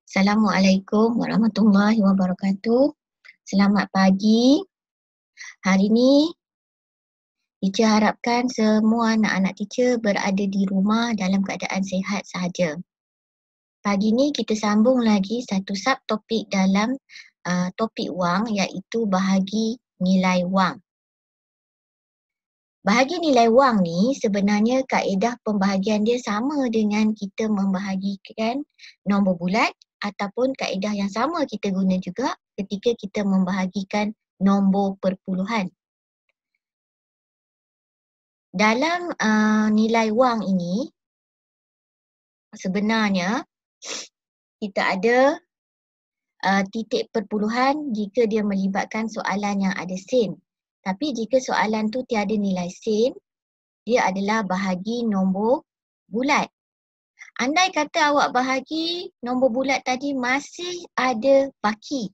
Assalamualaikum warahmatullahi wabarakatuh. Selamat pagi. Hari ini teacher harapkan semua anak-anak teacher berada di rumah dalam keadaan sihat sahaja. Pagi ni kita sambung lagi satu subtopik dalam topik wang, iaitu bahagi nilai wang. Bahagi nilai wang ni sebenarnya kaedah pembahagian dia sama dengan kita membahagikan nombor bulat ataupun kaedah yang sama kita guna juga ketika kita membahagikan nombor perpuluhan. Dalam nilai wang ini sebenarnya kita ada titik perpuluhan jika dia melibatkan soalan yang ada sen. Tapi jika soalan tu tiada nilai sen, dia adalah bahagi nombor bulat. Andai kata awak bahagi nombor bulat tadi masih ada baki,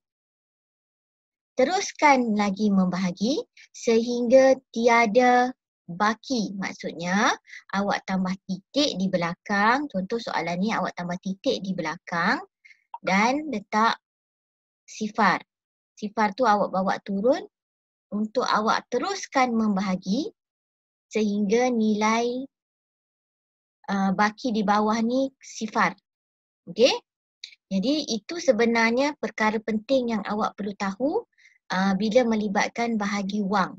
teruskan lagi membahagi sehingga tiada baki. Maksudnya awak tambah titik di belakang. Contoh soalan ni awak tambah titik di belakang dan letak sifar. Sifar tu awak bawa turun untuk awak teruskan membahagi sehingga nilai baki di bawah ni sifar. Okey? Jadi itu sebenarnya perkara penting yang awak perlu tahu bila melibatkan bahagi wang.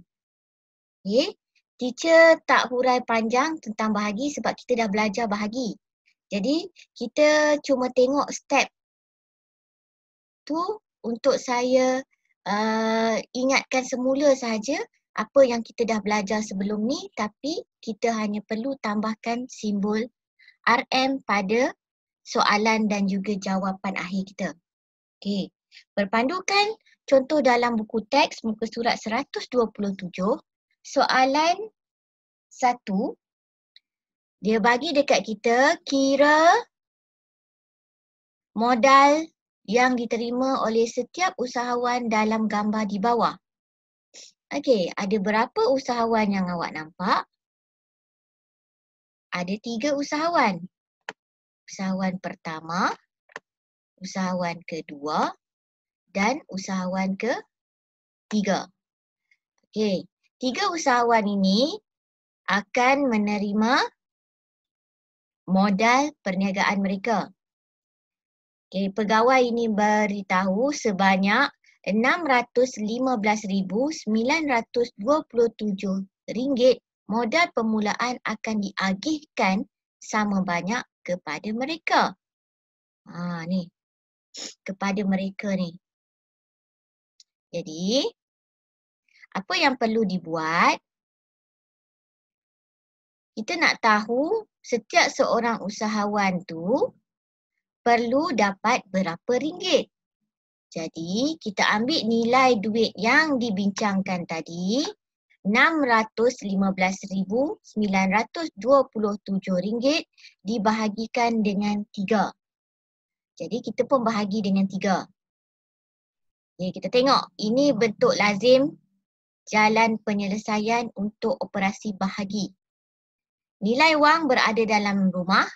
Okey? Teacher tak hurai panjang tentang bahagi sebab kita dah belajar bahagi. Jadi kita cuma tengok step tu untuk saya ingatkan semula sahaja apa yang kita dah belajar sebelum ni, tapi kita hanya perlu tambahkan simbol RM pada soalan dan juga jawapan akhir kita. Okey. Berpandukan contoh dalam buku teks muka surat 127, soalan 1, dia bagi dekat kita kira modal yang diterima oleh setiap usahawan dalam gambar di bawah. Okey, ada berapa usahawan yang awak nampak? Ada 3 usahawan. Usahawan pertama, usahawan kedua dan usahawan ketiga. Okey, 3 usahawan ini akan menerima modal perniagaan mereka. Okey, pegawai ini beritahu sebanyak RM615,927 modal permulaan akan diagihkan sama banyak kepada mereka. Ni. Kepada mereka ni. Jadi, apa yang perlu dibuat? Kita nak tahu setiap seorang usahawan tu perlu dapat berapa ringgit. Jadi, kita ambil nilai duit yang dibincangkan tadi, RM615,927 dibahagikan dengan 3. Jadi, kita pun bahagi dengan 3. Okay, kita tengok, ini bentuk lazim jalan penyelesaian untuk operasi bahagi. Nilai wang berada dalam rumah.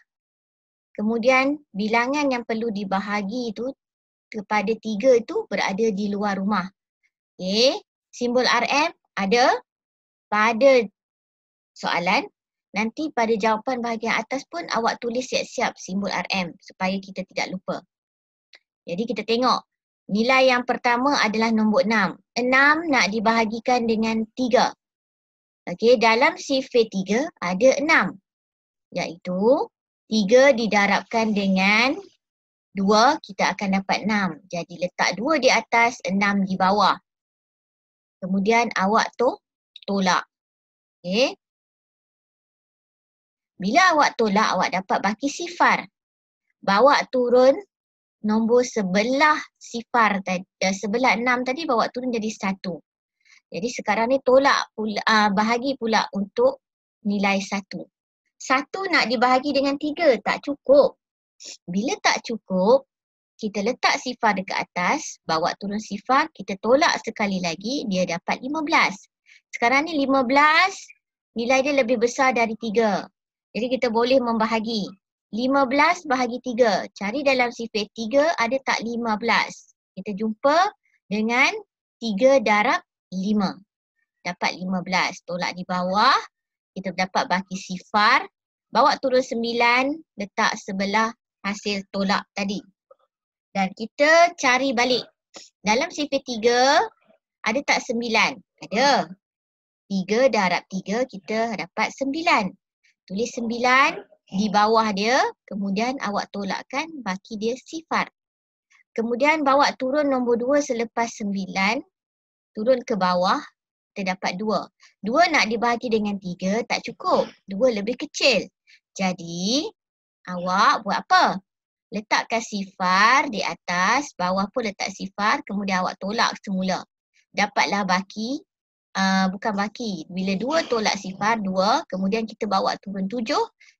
Kemudian bilangan yang perlu dibahagi itu kepada 3 itu berada di luar rumah. Okey, simbol RM ada pada soalan. Nanti pada jawapan bahagian atas pun awak tulis siap-siap simbol RM supaya kita tidak lupa. Jadi kita tengok nilai yang pertama adalah nombor 6. 6 nak dibahagikan dengan 3. Okey, dalam sifir 3 ada 6. Iaitu 3 didarabkan dengan 2, kita akan dapat 6. Jadi letak 2 di atas, 6 di bawah. Kemudian awak tolak. Okey. Bila awak tolak, awak dapat baki sifar. Bawa turun nombor sebelah sifar tadi, sebelah 6 tadi bawa turun jadi 1. Jadi sekarang ni tolak pula, bahagi pula untuk nilai 1. 1 nak dibahagi dengan 3, tak cukup. Bila tak cukup, kita letak sifar dekat atas, bawa turun sifar, kita tolak sekali lagi, dia dapat 15. Sekarang ni 15, nilai dia lebih besar dari 3. Jadi kita boleh membahagi. 15 bahagi 3. Cari dalam sifir 3 ada tak 15. Kita jumpa dengan 3 darab 5. Dapat 15. Tolak di bawah. Kita dapat baki sifar. Bawa turun 9. Letak sebelah hasil tolak tadi. Dan kita cari balik. Dalam sifir 3 ada tak 9? Ada. 3 darab 3 kita dapat 9. Tulis 9 di bawah dia. Kemudian awak tolakkan baki dia sifar. Kemudian bawa turun nombor 2 selepas 9. Turun ke bawah. Kita dapat 2. 2 nak dibahagi dengan 3 tak cukup. 2 lebih kecil. Jadi awak buat apa? Letakkan sifar di atas. Bawah pun letak sifar. Kemudian awak tolak semula. Dapatlah baki. Bukan baki. Bila 2 tolak sifar 2. Kemudian kita bawa turun 7.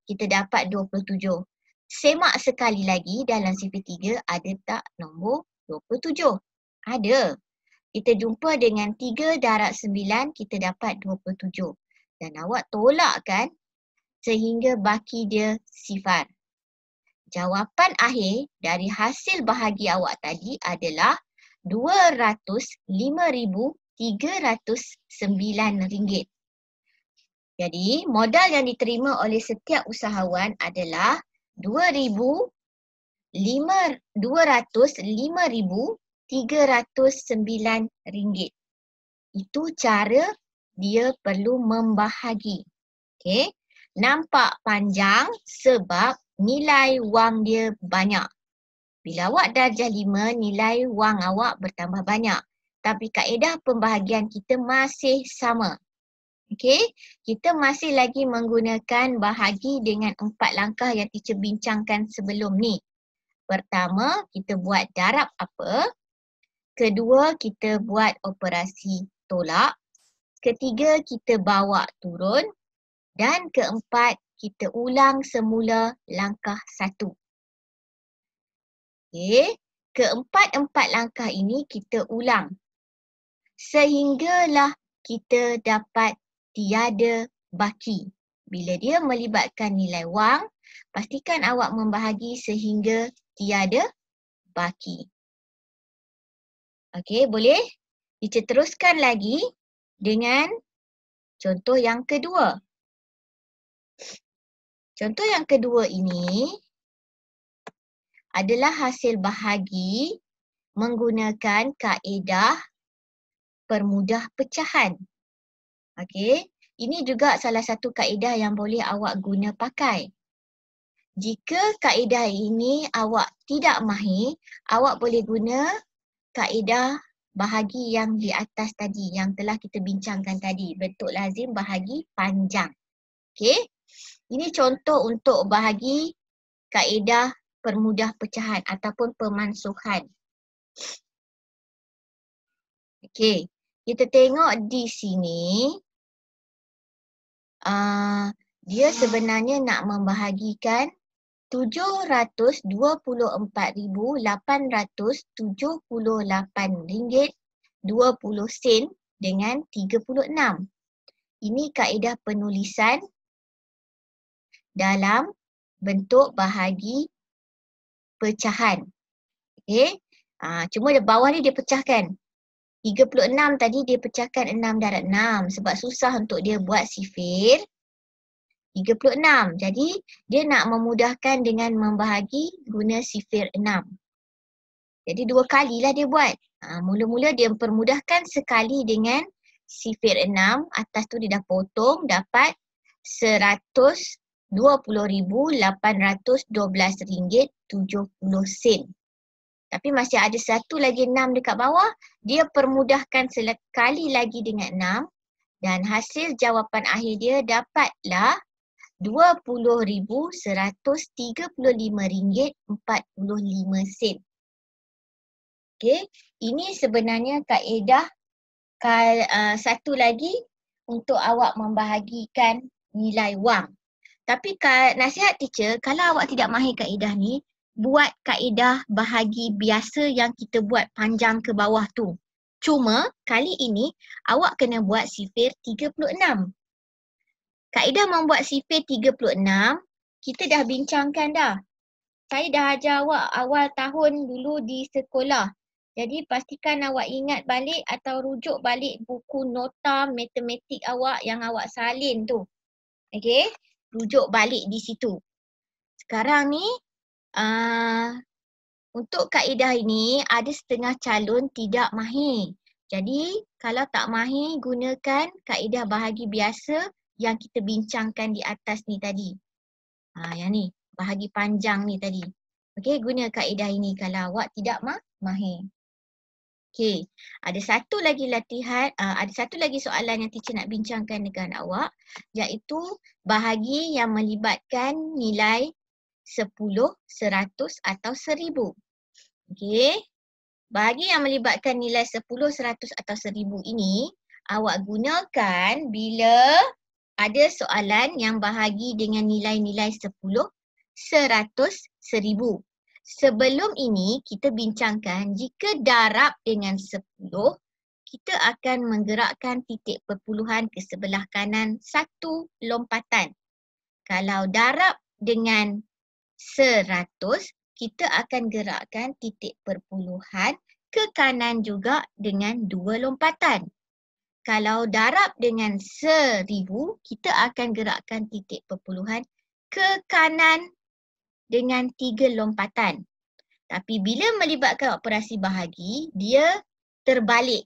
Kita dapat 27. Semak sekali lagi dalam sifir 3 ada tak nombor 27? Ada. Kita jumpa dengan 3 darab 9 kita dapat 27. Dan awak tolakkan sehingga baki dia sifar. Jawapan akhir dari hasil bahagi awak tadi adalah RM205,309. Jadi, modal yang diterima oleh setiap usahawan adalah RM205,309. Itu cara dia perlu membahagi. Okey. Nampak panjang sebab nilai wang dia banyak. Bila awak darjah 5, nilai wang awak bertambah banyak. Tapi kaedah pembahagian kita masih sama. Okey, kita masih lagi menggunakan bahagi dengan 4 langkah yang teacher bincangkan sebelum ni. Pertama, kita buat darab apa. Kedua, kita buat operasi tolak. Ketiga, kita bawa turun. Dan keempat, kita ulang semula langkah 1. Okey, keempat-empat langkah ini kita ulang. Sehinggalah kita dapat tiada baki. Bila dia melibatkan nilai wang, pastikan awak membahagi sehingga tiada baki. Okey, boleh? Kita teruskan lagi dengan contoh yang kedua. Contoh yang kedua ini adalah hasil bahagi menggunakan kaedah permudah pecahan. Okey, ini juga salah satu kaedah yang boleh awak guna pakai. Jika kaedah ini awak tidak mahir, awak boleh guna kaedah bahagi yang di atas tadi, yang telah kita bincangkan tadi. Bentuk lazim bahagi panjang. Okey, ini contoh untuk bahagi kaedah permudah pecahan ataupun pemansuhan. Okey, kita tengok di sini. Dia sebenarnya nak membahagikan RM724,878.20 dengan 36. Ini kaedah penulisan dalam bentuk bahagi pecahan. Okey. Cuma di bawah ni dia pecahkan. 36 tadi dia pecahkan 6 darab 6 sebab susah untuk dia buat sifir 36. Jadi dia nak memudahkan dengan membahagi guna sifir 6. Jadi 2 kalilah dia buat. Mula-mula dia mempermudahkan sekali dengan sifir 6. Atas tu dia dah potong dapat RM120,812.70. Tapi masih ada satu lagi 6 dekat bawah. Dia permudahkan sekali lagi dengan 6. Dan hasil jawapan akhir dia dapatlah RM20,135.45. Okey, ini sebenarnya kaedah satu lagi untuk awak membahagikan nilai wang. Tapi nasihat teacher, kalau awak tidak mahir kaedah ni, buat kaedah bahagi biasa yang kita buat panjang ke bawah tu. Cuma kali ini awak kena buat sifir 36. Kaedah membuat sifir 36 kita dah bincangkan dah. Saya dah ajar awak awal tahun dulu di sekolah. Jadi pastikan awak ingat balik atau rujuk balik buku nota matematik awak yang awak salin tu. Okey, rujuk balik di situ. Sekarang ni untuk kaedah ini ada setengah calon tidak mahir. Jadi kalau tak mahir gunakan kaedah bahagi biasa yang kita bincangkan di atas ni tadi. Yang ni, bahagi panjang ni tadi. Okey, guna kaedah ini kalau awak tidak mahir. Okey, ada satu lagi latihan, ada satu lagi soalan yang teacher nak bincangkan dengan awak, iaitu bahagi yang melibatkan nilai 10, 100 atau 1000. Okey, bahagi yang melibatkan nilai 10, 100 atau 1000 ini awak gunakan bila ada soalan yang bahagi dengan nilai-nilai 10, 100, 1000. Sebelum ini kita bincangkan jika darab dengan 10, kita akan menggerakkan titik perpuluhan ke sebelah kanan satu lompatan. Kalau darab dengan 100, kita akan gerakkan titik perpuluhan ke kanan juga dengan 2 lompatan. Kalau darab dengan 1000, kita akan gerakkan titik perpuluhan ke kanan dengan 3 lompatan. Tapi bila melibatkan operasi bahagi, dia terbalik.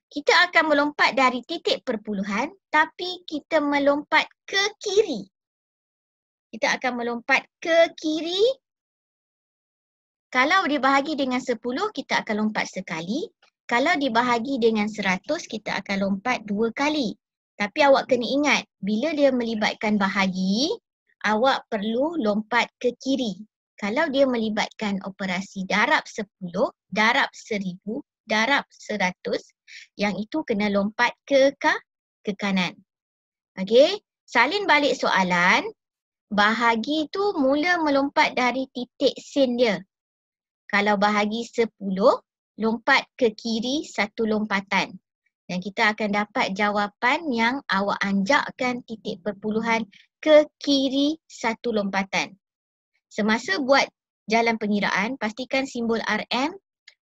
Kita akan melompat dari titik perpuluhan, tapi kita melompat ke kiri. Kita akan melompat ke kiri. Kalau dibahagi dengan 10, kita akan lompat sekali. Kalau dibahagi dengan 100, kita akan lompat 2 kali. Tapi awak kena ingat, bila dia melibatkan bahagi, awak perlu lompat ke kiri. Kalau dia melibatkan operasi darab 10, darab 1000, darab 100, yang itu kena lompat ke kanan. Okey, salin balik soalan. Bahagi tu mula melompat dari titik sen dia. Kalau bahagi 10, lompat ke kiri satu lompatan. Dan kita akan dapat jawapan yang awak anjakkan titik perpuluhan ke kiri satu lompatan. Semasa buat jalan pengiraan, pastikan simbol RM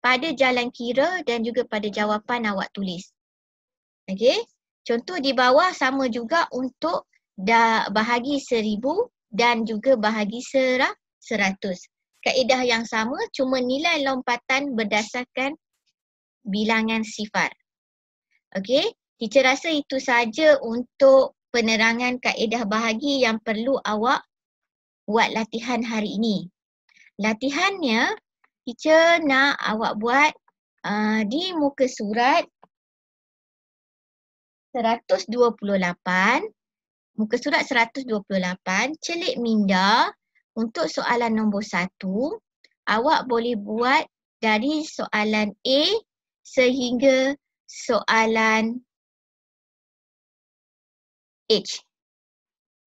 pada jalan kira dan juga pada jawapan awak tulis. Okey, contoh di bawah sama juga untuk bahagi 1000 dan juga bahagi 100. Kaedah yang sama, cuma nilai lompatan berdasarkan bilangan sifar. Okey, teacher rasa itu saja untuk penerangan kaedah bahagi yang perlu awak buat latihan hari ini. Latihannya, teacher nak awak buat di muka surat 128, muka surat 128, celik minda untuk soalan nombor 1, awak boleh buat dari soalan A sehingga soalan H.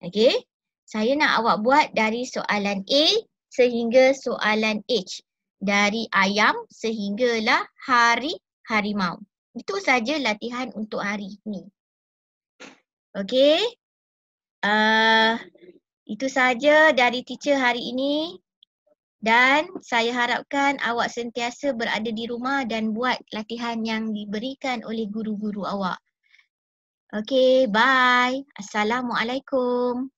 Okey, saya nak awak buat dari soalan A sehingga soalan H. Dari ayam sehinggalah harimau. Itu saja latihan untuk hari ini. Okey, itu saja dari teacher hari ini. Dan saya harapkan awak sentiasa berada di rumah dan buat latihan yang diberikan oleh guru-guru awak. Okey, bye. Assalamualaikum.